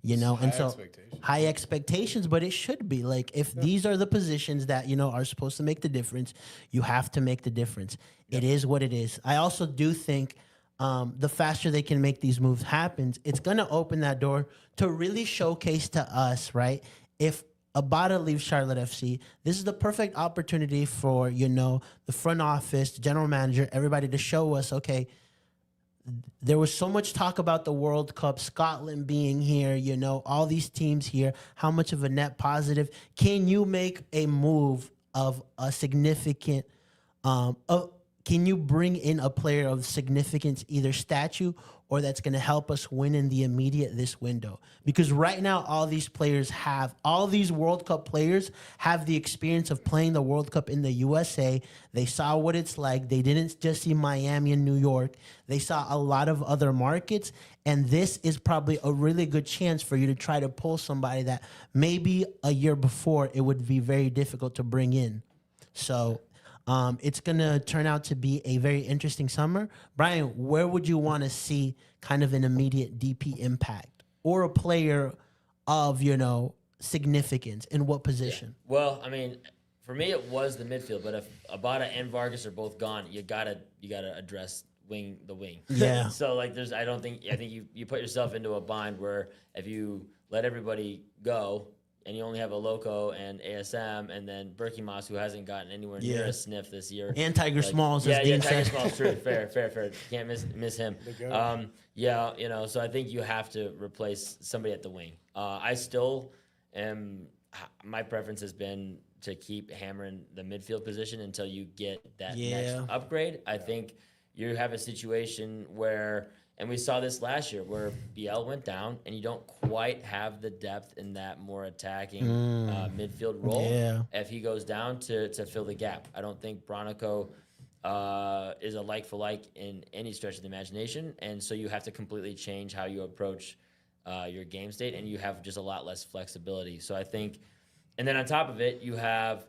You know, and so high expectations, but it should be like, if these are the positions that, you know, are supposed to make the difference, you have to make the difference. It is what it is. I also do think the faster they can make these moves happen, it's going to open that door to really showcase to us, right? If Abada leaves Charlotte FC, this is the perfect opportunity for, you know, the front office, the general manager, everybody to show us, okay, there was so much talk about the World Cup, Scotland being here, all these teams here, how much of a net positive. Can you make a move of a significant, can you bring in a player of significance, either statue or that's going to help us win in the immediate this window? Because right now, all these World Cup players have the experience of playing the World Cup in the USA. They saw what it's like. They didn't just see Miami and New York. They saw a lot of other markets. And this is probably a really good chance for you to try to pull somebody that maybe a year before it would be very difficult to bring in. So it's going to turn out to be a very interesting summer. Brian, where would you want to see kind of an immediate DP impact or a player of, significance in what position? Yeah. Well, I mean, for me, it was the midfield. But if Abada and Vargas are both gone, you gotta address the wing. Yeah. So I think you put yourself into a bind where if you let everybody go, and you only have a Loco and ASM, and then Berkey Moss, who hasn't gotten anywhere near a sniff this year. And Tiger Smalls, as Dean Tiger said. Smalls, true. Fair. Can't miss him. So I think you have to replace somebody at the wing. I still am, my preference has been to keep hammering the midfield position until you get that next upgrade. I think you have a situation where, and we saw this last year, where BL went down and you don't quite have the depth in that more attacking midfield role. Yeah. If he goes down to fill the gap. I don't think Bronico is a like for like in any stretch of the imagination. And so you have to completely change how you approach your game state, and you have just a lot less flexibility. So I think, and then on top of it, you have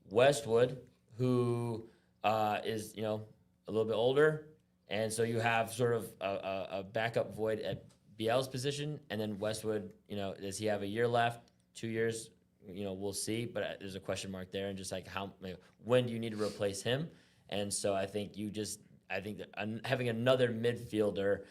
Westwood, who is, a little bit older. And so you have sort of a backup void at BL's position, and then Westwood, does he have a year left, 2 years? We'll see, but there's a question mark there, and just like when do you need to replace him? And so I think that having another midfielder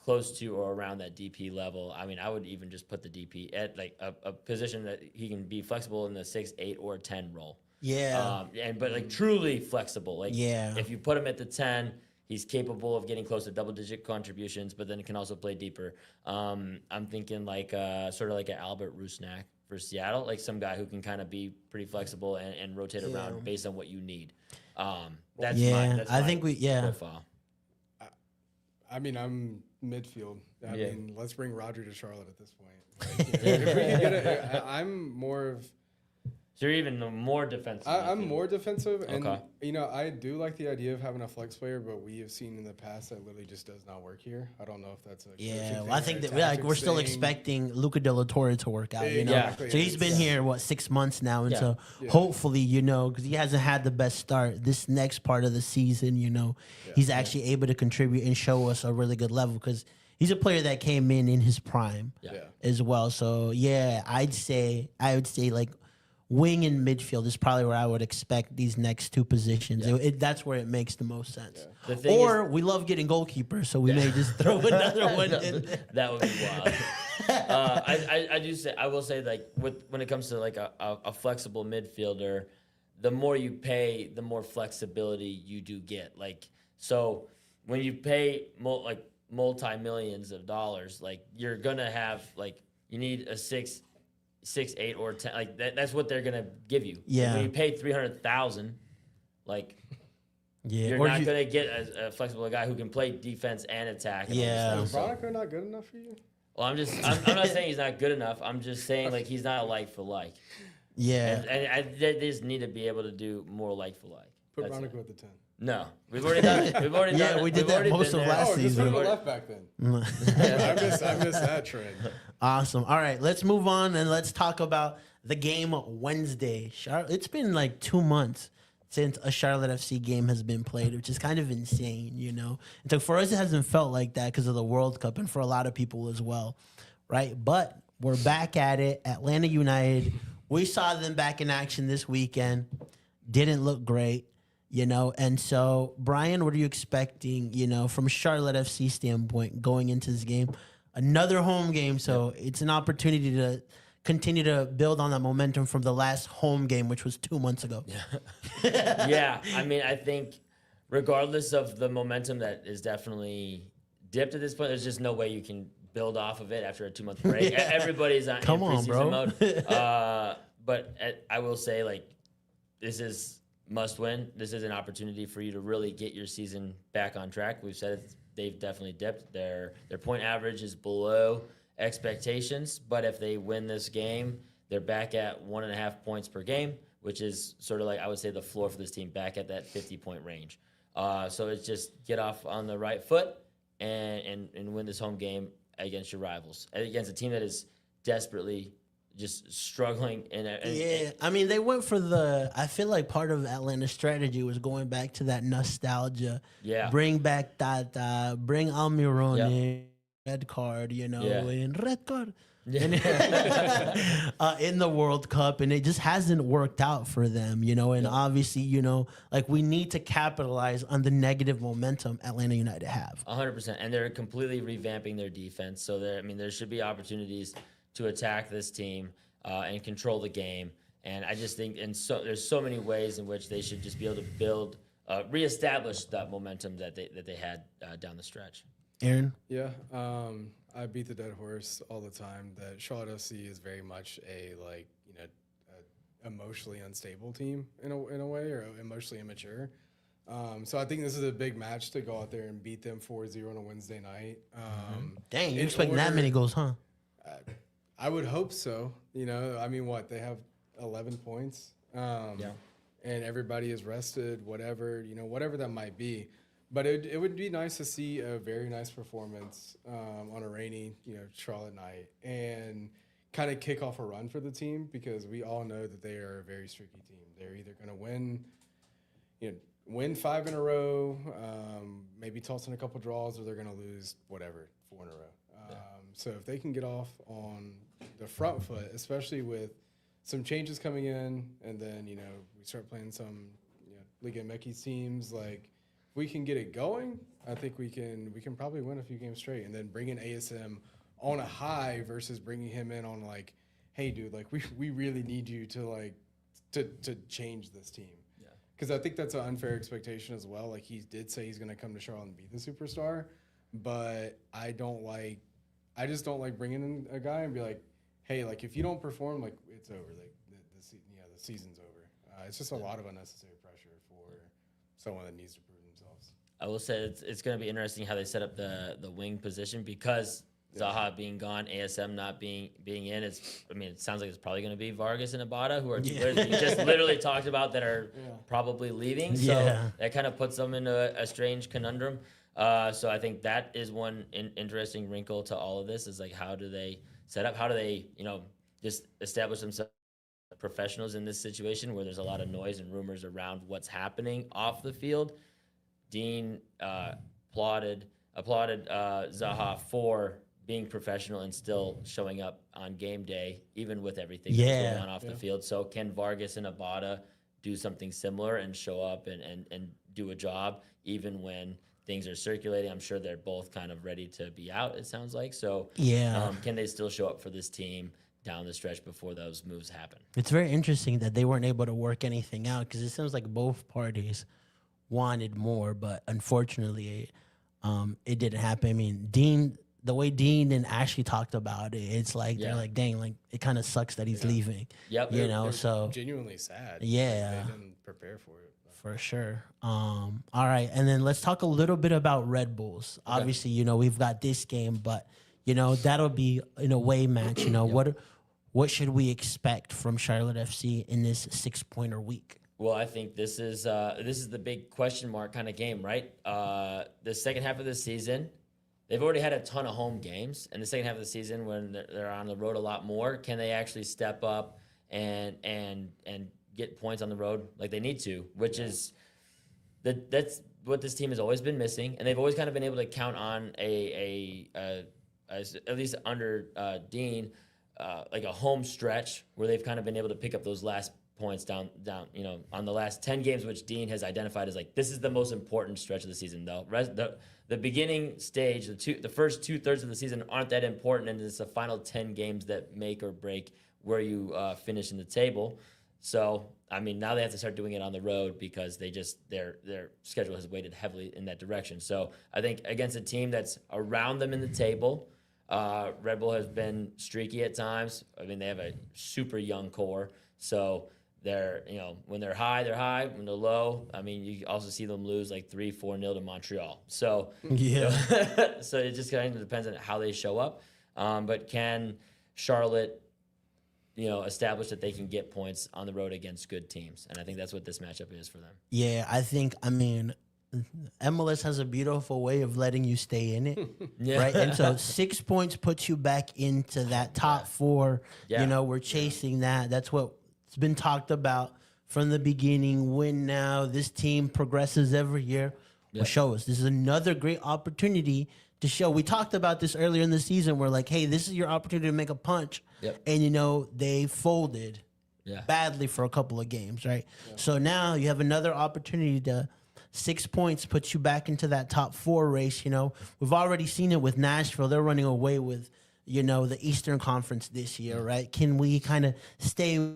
close to or around that DP level, I mean, I would even just put the DP at like a position that he can be flexible in the 6, 8, or 10 role. Yeah. But like truly flexible. Like if you put him at the 10. He's capable of getting close to double-digit contributions, but then can also play deeper. I'm thinking sort of like an Albert Rusnak for Seattle, like some guy who can kind of be pretty flexible and rotate around based on what you need. That's my profile. I mean, I'm midfield. I mean, let's bring Roger to Charlotte at this point. Like, if we can get I'm more of. So you're even more defensive. I'm more defensive, and I do like the idea of having a flex player, but we have seen in the past that literally just does not work here. I don't know if that's I think that we're still expecting Luca De La Torre to work out. Exactly. So he's been here 6 months now, and so hopefully, because he hasn't had the best start this next part of the season, he's actually able to contribute and show us a really good level because he's a player that came in his prime as well. So I would say like. Wing and midfield is probably where I would expect these next two positions. That's where it makes the most sense. Or we love getting goalkeepers, so we may just throw another one in. That would be wild. I will say like when it comes to like a flexible midfielder, the more you pay, the more flexibility you do get. Like so, when you pay multi-millions of dollars, like you're gonna have you need a 6, 8, or 10. Like that's what they're gonna give you. Yeah. When you pay $300,000, you're not gonna get a flexible guy who can play defense and attack. And Is Bronico not good enough for you? Well, I'm not saying he's not good enough. I'm just saying he's not a like for like. Yeah. And they just need to be able to do more like for like. Put Bronico at the 10. No, we've already done it. We've already done it. We did that most of last season. Just put left back then. I miss that trend. Awesome. All right, let's move on and let's talk about the game Wednesday. It's been 2 months since a Charlotte FC game has been played, which is kind of insane, And so for us, it hasn't felt like that because of the World Cup and for a lot of people as well, right? But we're back at it. Atlanta United, we saw them back in action this weekend. Didn't look great. And so, Brian, what are you expecting, from Charlotte FC standpoint going into this game? Another home game, so it's an opportunity to continue to build on that momentum from the last home game, which was 2 months ago. Yeah, I mean, I think regardless of the momentum that is definitely dipped at this point, there's just no way you can build off of it after a 2-month break. Yeah. Everybody's in Come on, preseason bro. mode. But I will say, like, this is must win. This is an opportunity for you to really get your season back on track. We've said they've definitely dipped. Their point average is below expectations, but if they win this game, they're back at 1.5 points per game, which is sort of like, I would say, the floor for this team, back at that 50-point range. So it's just get off on the right foot and win this home game against your rivals, against a team that is desperately just struggling. I mean, they went for I feel like part of Atlanta's strategy was going back to that nostalgia. Yeah. Bring back Tata, bring Almirón, red card, and red card. Yeah. In the World Cup, and it just hasn't worked out for them, and obviously, like, we need to capitalize on the negative momentum Atlanta United have. 100%. And they're completely revamping their defense. So there should be opportunities to attack this team and control the game. And I just think there's so many ways in which they should just be able to build, reestablish that momentum that they had down the stretch. Aaron? Yeah, I beat the dead horse all the time that Charlotte FC is very much a emotionally unstable team in a way, or emotionally immature. So I think this is a big match to go out there and beat them 4-0 on a Wednesday night. Dang, you expecting that many goals, huh? I would hope so. I mean, they have 11 points. And everybody is rested, whatever that might be. But it would be nice to see a very nice performance on a rainy, Charlotte night, and kind of kick off a run for the team, because we all know that they are a very streaky team. They're either going to win 5 in a row, maybe toss in a couple draws, or they're going to lose 4 in a row. So if they can get off on the front foot, especially with some changes coming in, and then we start playing some Liga MX teams, like, if we can get it going, I think we can probably win a few games straight, and then bring in ASM on a high versus bringing him in on, like, hey, dude, like, we really need you to to change this team. Yeah. Because I think that's an unfair expectation as well. Like, he did say he's going to come to Charlotte and be the superstar, but I just don't like bringing in a guy and be like, hey, like, if you don't perform, like, it's over. Like, the season's over. It's just a lot of unnecessary pressure for someone that needs to prove themselves. I will say it's going to be interesting how they set up the wing position, because Zaha being gone, ASM not being in. It sounds like it's probably going to be Vargas and Abada, who are two players you just literally talked about that are probably leaving. So that kind of puts them into a strange conundrum. So I think that is one interesting wrinkle to all of this, is like, how do they set up? How do they, just establish themselves as professionals in this situation where there's a lot of noise and rumors around what's happening off the field? Dean applauded Zaha for being professional and still showing up on game day, even with everything that's going on off the field. So can Vargas and Abada do something similar and show up and do a job, even when things are circulating? I'm sure they're both kind of ready to be out, it sounds like. So can they still show up for this team down the stretch before those moves happen? It's very interesting that they weren't able to work anything out, because it seems like both parties wanted more, but unfortunately it didn't happen. I mean, the way Dean and Ashley talked about it, it's like they're like, dang, like, it kind of sucks that he's leaving. Yep. They're so genuinely sad. Yeah, they didn't prepare for it. For sure. All right, and then let's talk a little bit about Red Bulls. Okay. Obviously, we've got this game, but that'll be an away match. What should we expect from Charlotte FC in this 6-pointer week? Well, I think this is the big question mark kind of game, right? The second half of the season, they've already had a ton of home games, and the second half of the season, when they're on the road a lot more, can they actually step up and get points on the road like they need to? Which is that's what this team has always been missing, and they've always kind of been able to count on at least under Dean, like a home stretch where they've kind of been able to pick up those last points down, on the last 10 games, which Dean has identified as like, this is the most important stretch of the season, though. The beginning stage, the first 2/3 of the season aren't that important, and it's the final 10 games that make or break where you finish in the table. So, I mean, now they have to start doing it on the road because their schedule has weighted heavily in that direction. So I think against a team that's around them in the table, Red Bull has been streaky at times. I mean, they have a super young core. So they're, when they're high, they're high. When they're low, I mean, you also see them lose like 3-4-0 to Montreal. So, so it just kind of depends on how they show up. But can Charlotte establish that they can get points on the road against good teams? And I think that's what this matchup is for them. Yeah, I mean, MLS has a beautiful way of letting you stay in it, right? And so 6 points puts you back into that top four. Yeah. We're chasing that. That's what's been talked about from the beginning. Win now. This team progresses every year. Well, show us. This is another great opportunity to show. We talked about this earlier in the season. We're like, hey, this is your opportunity to make a punch. And, they folded badly for a couple of games, right? So now you have another opportunity to 6 points puts you back into that top four race. We've already seen it with Nashville. They're running away with, the Eastern Conference this year, right? Can we kind of stay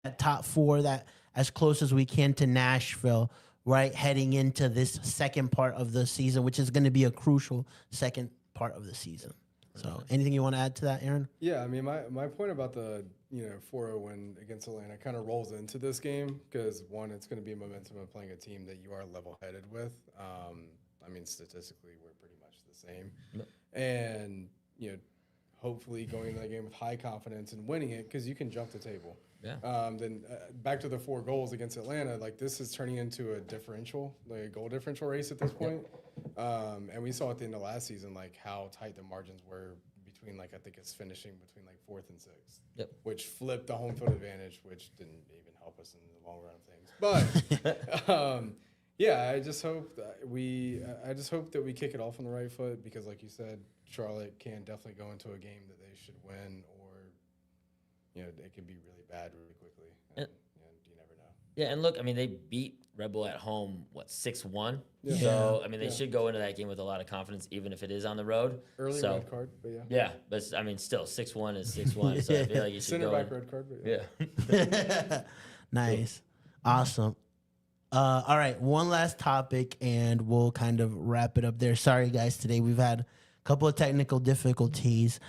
at top four, that as close as we can to Nashville, right, heading into this second part of the season, which is going to be a crucial second part of the season. So anything you want to add to that, Aaron? Yeah, I mean, my point about the 4-0 win against Atlanta kind of rolls into this game because, one, it's going to be momentum of playing a team that you are level-headed with. I mean, statistically, we're pretty much the same. And, hopefully going into that game with high confidence and winning it because you can jump the table. Then back to the 4 goals against Atlanta, like this is turning into a differential, like a goal differential race at this point. And we saw at the end of last season, like how tight the margins were between, like, I think it's finishing between like 4th and 6th, which flipped the home field advantage, which didn't even help us in the long run of things. But yeah, I just hope that we kick it off on the right foot because, like you said, Charlotte can definitely go into a game that they should win, or it could be really bad really quickly. And you never know. Yeah, and look, I mean, they beat Red Bull at home, 6-1? So, I mean, they should go into that game with a lot of confidence, even if it is on the road. Early red card, but Yeah, but, I mean, still, 6-1 is 6-1, so I feel like you should Center go back red card, but Nice. Awesome. All right, one last topic, and we'll kind of wrap it up there. Sorry, guys, today we've had a couple of technical difficulties.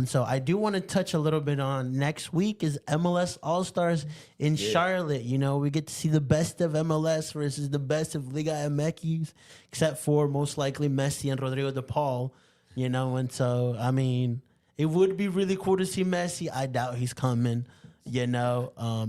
So I do want to touch a little bit on next week is MLS All-Stars in Charlotte. We get to see the best of MLS versus the best of Liga MX, except for most likely Messi and Rodrigo de Paul, And so, I mean, it would be really cool to see Messi. I doubt he's coming.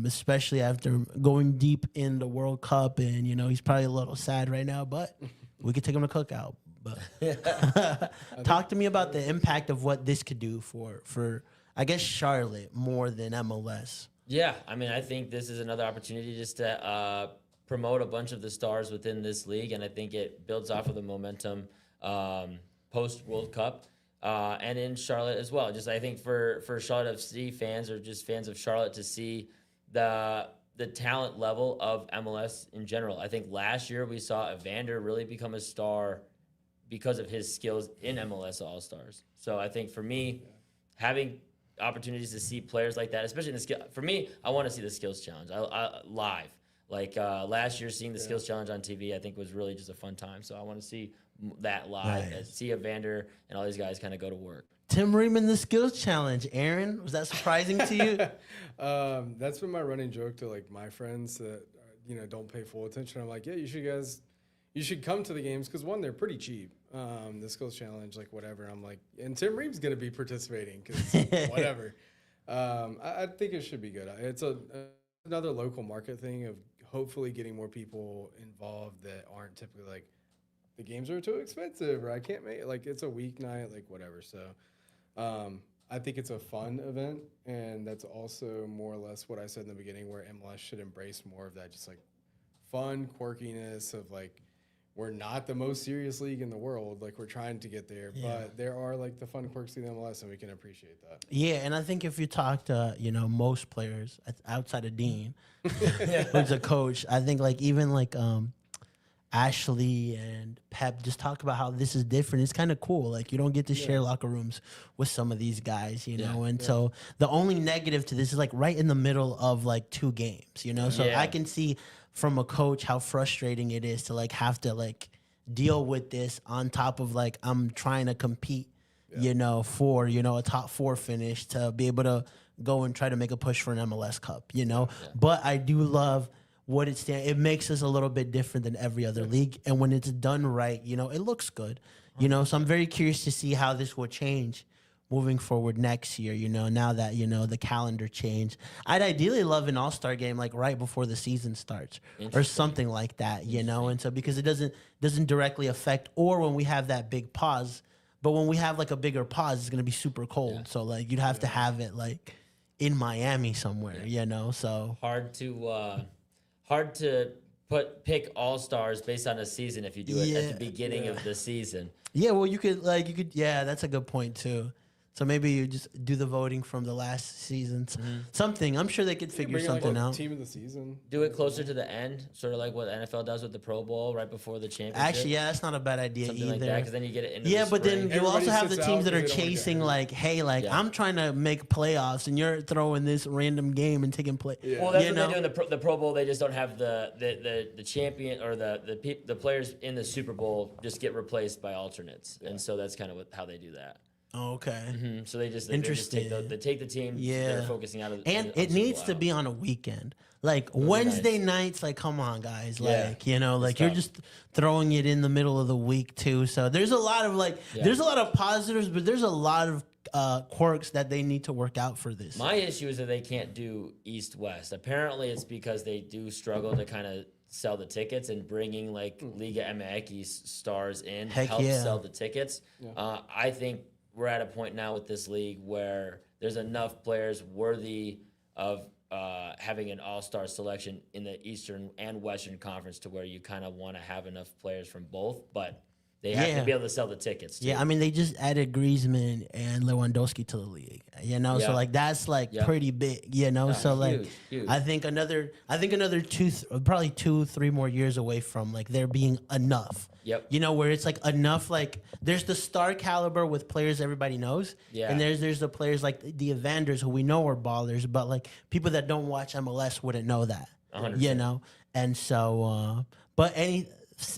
Especially after going deep in the World Cup, and he's probably a little sad right now, but we could take him to Cookout. But talk to me about the impact of what this could do for I guess Charlotte more than MLS. Yeah, I mean, I think this is another opportunity just to promote a bunch of the stars within this league, and I think it builds off of the momentum post World Cup. And in Charlotte as well. Just I think for Charlotte FC fans or just fans of Charlotte to see the talent level of MLS in general. I think last year we saw Evander really become a star because of his skills in MLS All-Stars. So I think for me, having opportunities to see players like that, especially in the skill, for me, I want to see the skills challenge live. Like last year, seeing the skills challenge on TV, I think was really just a fun time. So I want to see that live, and see Evander and all these guys kind of go to work. Tim Ream in the skills challenge. Aaron, was that surprising to you? That's been my running joke to like my friends that don't pay full attention. I'm like, yeah, you should come to the games because one, they're pretty cheap. The skills challenge, like whatever. I'm like, and Tim Ream's gonna be participating because whatever. I think it should be good. It's another local market thing of hopefully getting more people involved that aren't typically like, the games are too expensive, or I can't make it. Like, it's a weeknight, like whatever. So I think it's a fun event, and that's also more or less what I said in the beginning, where MLS should embrace more of that, just like fun quirkiness of like, we're not the most serious league in the world. Like, we're trying to get there, but there are like the fun quirks in MLS, and we can appreciate that. Yeah, and I think if you talk to most players outside of Dean, who's a coach, I think like even like Ashley and Pep just talk about how this is different. It's kind of cool. Like, you don't get to share locker rooms with some of these guys, you know? And so the only negative to this is like right in the middle of like 2 games, you know? So I can see from a coach how frustrating it is to like have to like deal with this on top of like I'm trying to compete, you know, for, you know, a top 4 finish to be able to go and try to make a push for an MLS Cup, you know? But I do love what it stands. It makes us a little bit different than every other league. And when it's done right, you know, it looks good, you know? So I'm very curious to see how this will change moving forward next year, you know, now that, you know, the calendar changed. I'd ideally love an all-star game like right before the season starts or something like that, you know? And so because it doesn't directly affect, or when we have that big pause, but when we have like a bigger pause, it's going to be super cold. So like you'd have to have it like in Miami somewhere, you know? So hard to pick all stars based on a season if you do it at the beginning of the season. Yeah, well, you could. Yeah, that's a good point too. So maybe you just do the voting from the last seasons. Something. I'm sure they could figure something out. Team of the season. Do it closer to the end, sort of like what NFL does with the Pro Bowl right before the championship. Actually, yeah, that's not a bad idea Something either. like that, because then you get it into yeah, the but then spring. you also Everybody have the sits teams out that are 'cause they don't wanna get chasing hurt. like, hey, like I'm trying to make playoffs, and you're throwing this random game and taking play. Well, that's you what know? they do in the Pro Bowl. They just don't have the champion or the players in the Super Bowl just get replaced by alternates, and so that's kind of how they do that. Oh, okay. So they just Interesting. they take the team they're focusing out of And on it Super needs Bowl to out. be on a weekend. Like Wednesday nights, like come on guys. Like, you know, like you're just throwing it in the middle of the week too. So there's a lot of there's a lot of positives, but there's a lot of quirks that they need to work out for this. My issue is that they can't do East-West. Apparently it's because they do struggle to kind of sell the tickets, and bringing like Liga MX stars in helps sell the tickets. I think we're at a point now with this league where there's enough players worthy of having an all-star selection in the Eastern and Western Conference to where you kind of want to have enough players from both, but they have to be able to sell the tickets too. Yeah, I mean they just added Griezmann and Lewandowski to the league, you know. So like that's like pretty big, you know. So like huge. I think another 2-3 more years away from like there being enough. You know, where it's like enough, like there's the star caliber with players everybody knows. And there's the players like the Evanders who we know are ballers, but like people that don't watch MLS wouldn't know that. 100%. You know? And so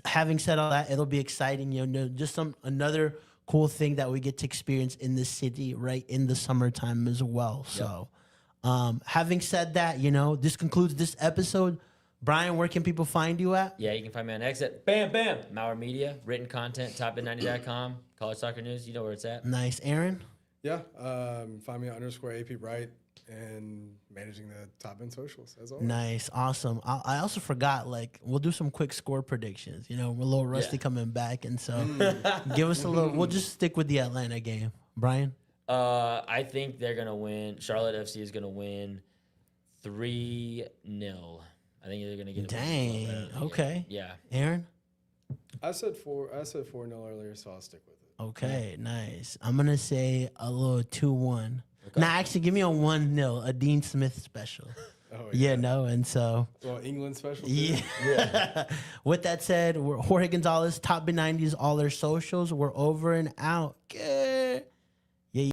having said all that, it'll be exciting, you know, just another cool thing that we get to experience in the city right in the summertime as well. So having said that, you know, this concludes this episode. Brian, where can people find you at? Yeah, you can find me on X at Bam Mauer Media, written content, topin90.com, college soccer news. You know where it's at. Nice. Aaron? Yeah, find me on _AP Bright and managing the Top End socials as always. Nice. Awesome. I also forgot, like, we'll do some quick score predictions. You know, we're a little rusty coming back, and so give us a little. We'll just stick with the Atlanta game. Brian? I think they're going to win. Charlotte FC is going to win 3-0. I think they're going to get it. Dang. Okay. Yeah. Aaron? I said 4-0 earlier, so I'll stick with it. Okay, nice. I'm going to say a little 2-1. Okay. Nah, actually, give me a 1-0, a Dean Smith special. Oh, yeah, no, and so. Well, England special. Too. Yeah. With that said, we're Jorge Gonzalez, Top Bin 90s, all their socials. We're over and out. Good.